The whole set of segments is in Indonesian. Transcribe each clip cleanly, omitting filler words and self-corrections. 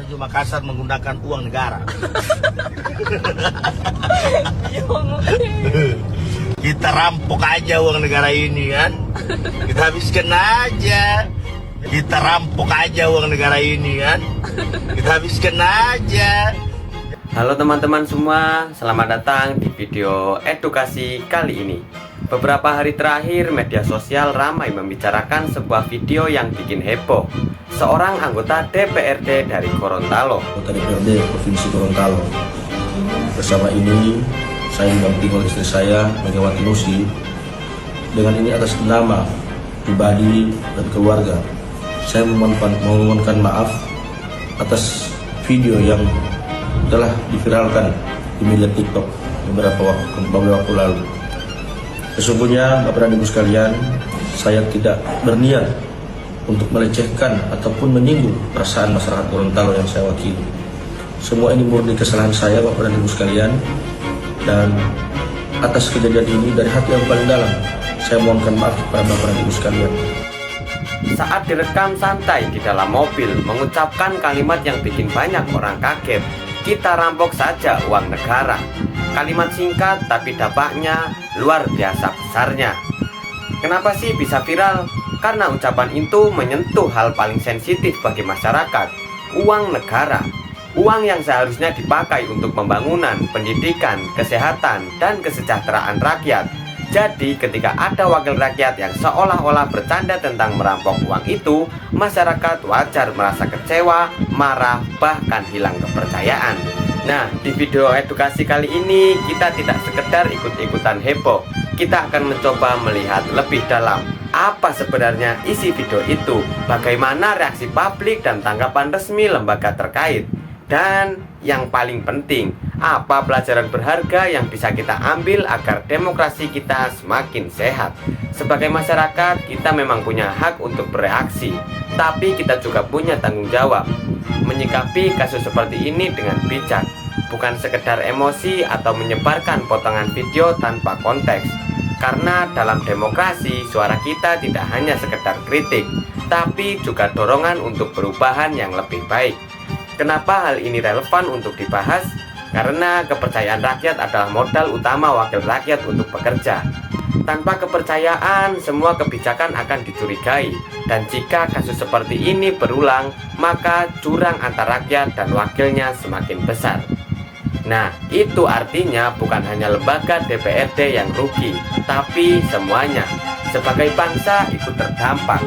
menuju Makassar menggunakan uang negara. Kita rampok aja uang negara ini kan. Kita habiskan aja. Kita rampok aja uang negara ini kan. Kita habiskan aja. Halo teman-teman semua, selamat datang di video edukasi kali ini. Beberapa hari terakhir media sosial ramai membicarakan sebuah video yang bikin heboh. Seorang anggota DPRD dari Gorontalo. Anggota DPRD Provinsi Gorontalo. Bersama ini saya didampingi oleh istri saya, Megawati Nusi. Dengan ini atas nama pribadi dan keluarga, saya memohonkan maaf atas video yang telah diviralkan di media TikTok beberapa waktu lalu. Sesungguhnya Bapak dan Ibu sekalian, saya tidak berniat untuk melecehkan ataupun menyinggung perasaan masyarakat Gorontalo yang saya wakili. Semua ini murni kesalahan saya, Bapak dan Ibu sekalian, dan atas kejadian ini dari hati yang paling dalam saya mohonkan maaf kepada Bapak dan Ibu sekalian. Saat direkam santai di dalam mobil mengucapkan kalimat yang bikin banyak orang kaget, "Kita rampok saja uang negara." Kalimat singkat tapi dampaknya luar biasa besarnya. Kenapa sih bisa viral? Karena ucapan itu menyentuh hal paling sensitif bagi masyarakat, uang negara. Uang yang seharusnya dipakai untuk pembangunan, pendidikan, kesehatan, dan kesejahteraan rakyat. Jadi ketika ada wakil rakyat yang seolah-olah bercanda tentang merampok uang itu, masyarakat wajar merasa kecewa, marah, bahkan hilang kepercayaan. Nah, di video edukasi kali ini kita tidak sekedar ikut-ikutan heboh. Kita akan mencoba melihat lebih dalam apa sebenarnya isi video itu, bagaimana reaksi publik dan tanggapan resmi lembaga terkait. Dan yang paling penting, apa pelajaran berharga yang bisa kita ambil agar demokrasi kita semakin sehat. Sebagai masyarakat, kita memang punya hak untuk bereaksi, tapi kita juga punya tanggung jawab menyikapi kasus seperti ini dengan bijak, bukan sekedar emosi atau menyebarkan potongan video tanpa konteks. Karena dalam demokrasi, suara kita tidak hanya sekedar kritik, tapi juga dorongan untuk perubahan yang lebih baik. Kenapa hal ini relevan untuk dibahas? Karena kepercayaan rakyat adalah modal utama wakil rakyat untuk bekerja. Tanpa kepercayaan, semua kebijakan akan dicurigai. Dan jika kasus seperti ini berulang, maka jurang antara rakyat dan wakilnya semakin besar. Nah, itu artinya bukan hanya lembaga DPRD yang rugi, tapi semuanya. Sebagai bangsa ikut terdampak.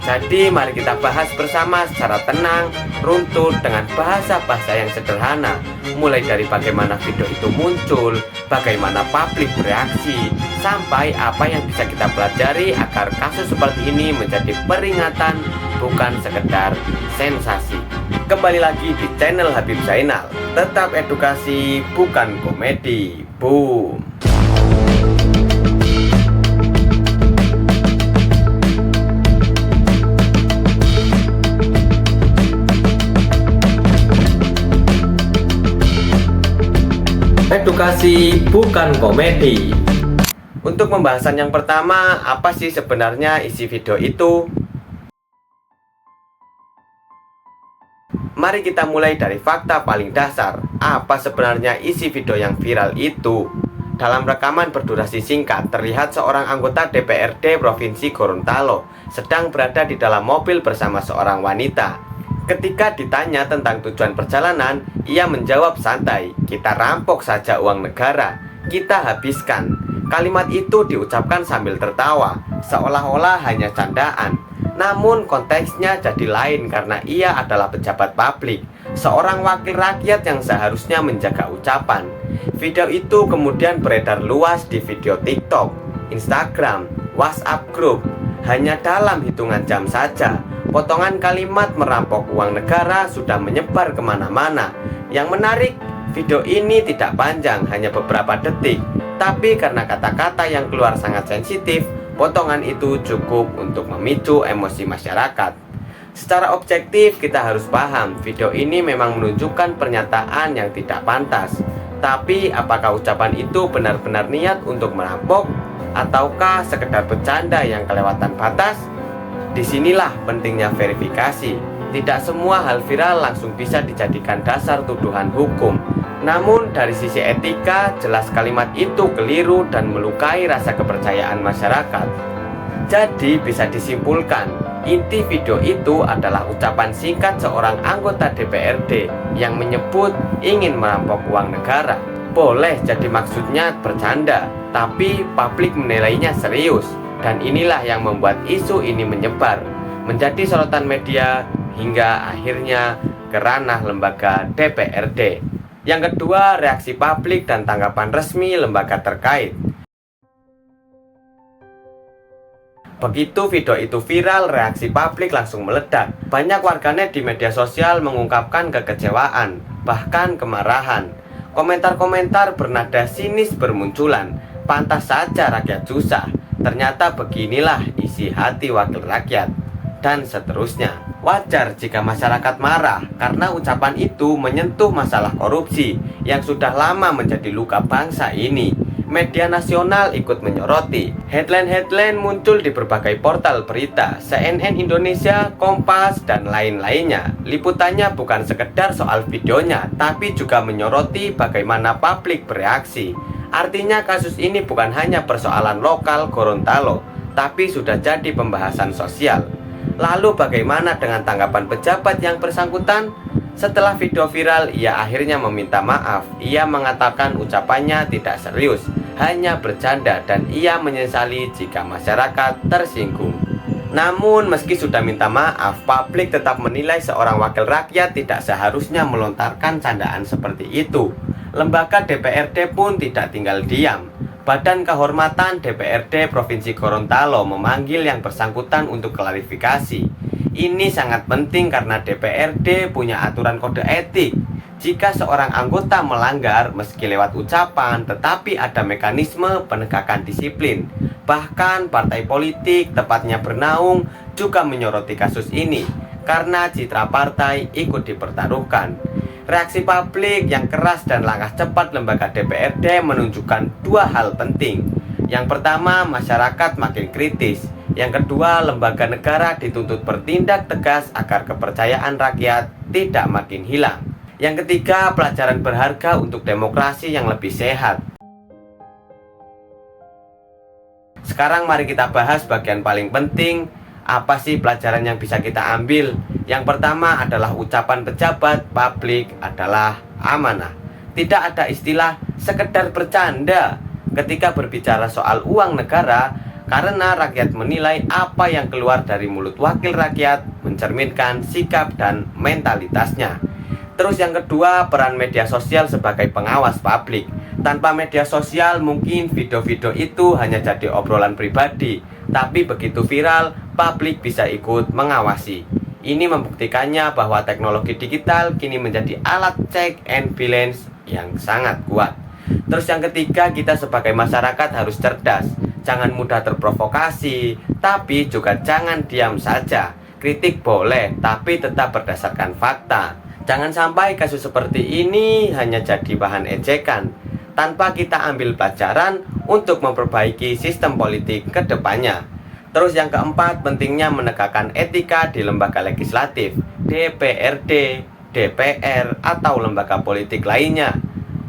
Jadi mari kita bahas bersama secara tenang, runtut, dengan bahasa-bahasa yang sederhana. Mulai dari bagaimana video itu muncul, bagaimana publik bereaksi, sampai apa yang bisa kita pelajari agar kasus seperti ini menjadi peringatan, bukan sekedar sensasi. Kembali lagi di channel Habib Zainal. Tetap edukasi, bukan komedi. Boom. Edukasi bukan komedi. Untuk pembahasan yang pertama, apa sih sebenarnya isi video itu? Mari kita mulai dari fakta paling dasar. Apa sebenarnya isi video yang viral itu? Dalam rekaman berdurasi singkat, terlihat seorang anggota DPRD Provinsi Gorontalo sedang berada di dalam mobil bersama seorang wanita. Ketika ditanya tentang tujuan perjalanan, ia menjawab santai, "Kita rampok saja uang negara, kita habiskan." Kalimat itu diucapkan sambil tertawa, seolah-olah hanya candaan. Namun konteksnya jadi lain karena ia adalah pejabat publik, seorang wakil rakyat yang seharusnya menjaga ucapan. Video itu kemudian beredar luas di video TikTok, Instagram, WhatsApp group. Hanya dalam hitungan jam saja, potongan kalimat merampok uang negara sudah menyebar kemana-mana. Yang menarik, video ini tidak panjang, hanya beberapa detik. Tapi karena kata-kata yang keluar sangat sensitif, potongan itu cukup untuk memicu emosi masyarakat. Secara objektif kita harus paham, video ini memang menunjukkan pernyataan yang tidak pantas. Tapi apakah ucapan itu benar-benar niat untuk merampok? Ataukah sekedar bercanda yang kelewatan batas? Disinilah pentingnya verifikasi. Tidak semua hal viral langsung bisa dijadikan dasar tuduhan hukum. Namun dari sisi etika, jelas kalimat itu keliru dan melukai rasa kepercayaan masyarakat. Jadi bisa disimpulkan, inti video itu adalah ucapan singkat seorang anggota DPRD yang menyebut ingin merampok uang negara. Boleh jadi maksudnya bercanda, tapi publik menilainya serius. Dan inilah yang membuat isu ini menyebar, menjadi sorotan media hingga akhirnya ke ranah lembaga DPRD. Yang kedua, reaksi publik dan tanggapan resmi lembaga terkait. Begitu video itu viral, reaksi publik langsung meledak. Banyak warganet di media sosial mengungkapkan kekecewaan, bahkan kemarahan. Komentar-komentar bernada sinis bermunculan. Pantas saja rakyat susah. Ternyata beginilah isi hati wakil rakyat. Dan seterusnya. Wajar jika masyarakat marah karena ucapan itu menyentuh masalah korupsi yang sudah lama menjadi luka bangsa ini. Media nasional ikut menyoroti. Headline-headline muncul di berbagai portal berita, CNN Indonesia, Kompas, dan lain-lainnya. Liputannya bukan sekedar soal videonya, tapi juga menyoroti bagaimana publik bereaksi. Artinya kasus ini bukan hanya persoalan lokal Gorontalo, tapi sudah jadi pembahasan sosial. Lalu bagaimana dengan tanggapan pejabat yang bersangkutan? Setelah video viral, ia akhirnya meminta maaf. Ia mengatakan ucapannya tidak serius, hanya bercanda, dan ia menyesali jika masyarakat tersinggung. Namun meski sudah minta maaf, publik tetap menilai seorang wakil rakyat tidak seharusnya melontarkan candaan seperti itu. Lembaga DPRD pun tidak tinggal diam. Badan Kehormatan DPRD Provinsi Gorontalo memanggil yang bersangkutan untuk klarifikasi. Ini sangat penting karena DPRD punya aturan kode etik. Jika seorang anggota melanggar meski lewat ucapan, tetapi ada mekanisme penegakan disiplin. Bahkan partai politik, tepatnya Bernaung, juga menyoroti kasus ini karena citra partai ikut dipertaruhkan. Reaksi publik yang keras dan langkah cepat lembaga DPRD menunjukkan dua hal penting. Yang pertama, masyarakat makin kritis. Yang kedua, lembaga negara dituntut bertindak tegas agar kepercayaan rakyat tidak makin hilang. Yang ketiga, pelajaran berharga untuk demokrasi yang lebih sehat. Sekarang mari kita bahas bagian paling penting. Apa sih pelajaran yang bisa kita ambil? Yang pertama adalah ucapan pejabat publik adalah amanah. Tidak ada istilah sekedar bercanda ketika berbicara soal uang negara, karena rakyat menilai apa yang keluar dari mulut wakil rakyat mencerminkan sikap dan mentalitasnya. Terus yang kedua, peran media sosial sebagai pengawas publik. Tanpa media sosial mungkin video-video itu hanya jadi obrolan pribadi, tapi begitu viral, publik bisa ikut mengawasi. Ini membuktikannya bahwa teknologi digital kini menjadi alat check and balance yang sangat kuat. Terus yang ketiga, kita sebagai masyarakat harus cerdas. Jangan mudah terprovokasi, tapi juga jangan diam saja. Kritik boleh, tapi tetap berdasarkan fakta. Jangan sampai kasus seperti ini hanya jadi bahan ejekan, tanpa kita ambil pelajaran untuk memperbaiki sistem politik ke depannya. Terus yang keempat, pentingnya menegakkan etika di lembaga legislatif, DPRD, DPR, atau lembaga politik lainnya.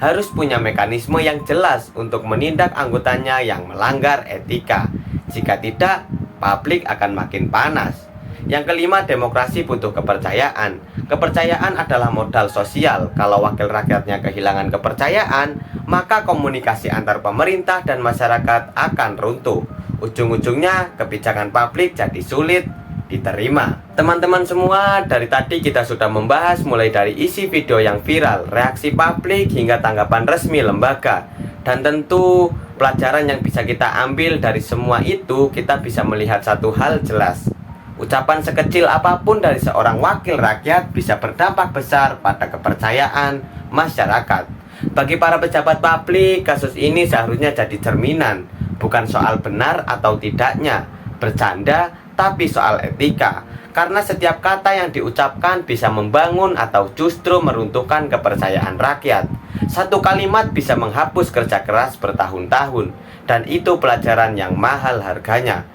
Harus punya mekanisme yang jelas untuk menindak anggotanya yang melanggar etika. Jika tidak, publik akan makin panas. Yang kelima, demokrasi butuh kepercayaan. Kepercayaan adalah modal sosial. Kalau wakil rakyatnya kehilangan kepercayaan, maka komunikasi antar pemerintah dan masyarakat akan runtuh. Ujung-ujungnya kebijakan publik jadi sulit diterima. Teman-teman semua, dari tadi kita sudah membahas mulai dari isi video yang viral, reaksi publik, hingga tanggapan resmi lembaga. Dan tentu pelajaran yang bisa kita ambil dari semua itu, kita bisa melihat satu hal jelas. Ucapan sekecil apapun dari seorang wakil rakyat bisa berdampak besar pada kepercayaan masyarakat. Bagi para pejabat publik, kasus ini seharusnya jadi cerminan, bukan soal benar atau tidaknya bercanda, tapi soal etika. Karena setiap kata yang diucapkan bisa membangun atau justru meruntuhkan kepercayaan rakyat. Satu kalimat bisa menghapus kerja keras bertahun-tahun, dan itu pelajaran yang mahal harganya.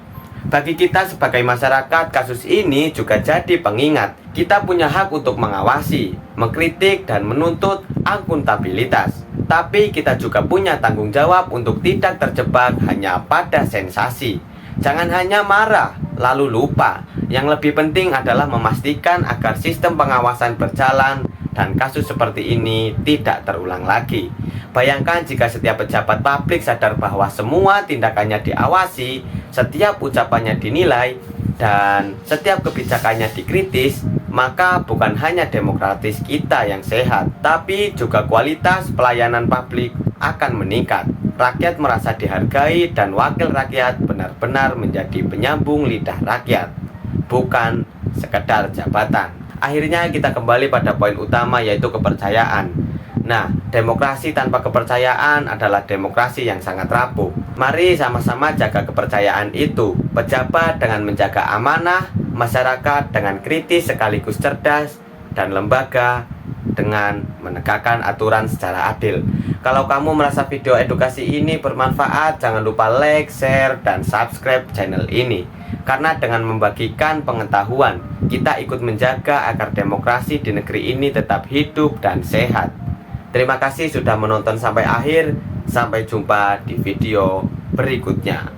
Bagi kita sebagai masyarakat, kasus ini juga jadi pengingat. Kita punya hak untuk mengawasi, mengkritik, dan menuntut akuntabilitas. Tapi kita juga punya tanggung jawab untuk tidak terjebak hanya pada sensasi. Jangan hanya marah, lalu lupa. Yang lebih penting adalah memastikan agar sistem pengawasan berjalan dan kasus seperti ini tidak terulang lagi. Bayangkan jika setiap pejabat publik sadar bahwa semua tindakannya diawasi, setiap ucapannya dinilai, dan setiap kebijakannya dikritis, maka bukan hanya demokratis kita yang sehat, tapi juga kualitas pelayanan publik akan meningkat. Rakyat merasa dihargai dan wakil rakyat benar-benar menjadi penyambung lidah rakyat, bukan sekedar jabatan. Akhirnya kita kembali pada poin utama, yaitu kepercayaan. Nah, demokrasi tanpa kepercayaan adalah demokrasi yang sangat rapuh. Mari sama-sama jaga kepercayaan itu. Pejabat dengan menjaga amanah, masyarakat dengan kritis sekaligus cerdas, dan lembaga dengan menegakkan aturan secara adil. Kalau kamu merasa video edukasi ini bermanfaat, jangan lupa like, share, dan subscribe channel ini. Karena dengan membagikan pengetahuan, kita ikut menjaga agar demokrasi di negeri ini tetap hidup dan sehat. Terima kasih sudah menonton sampai akhir. Sampai jumpa di video berikutnya.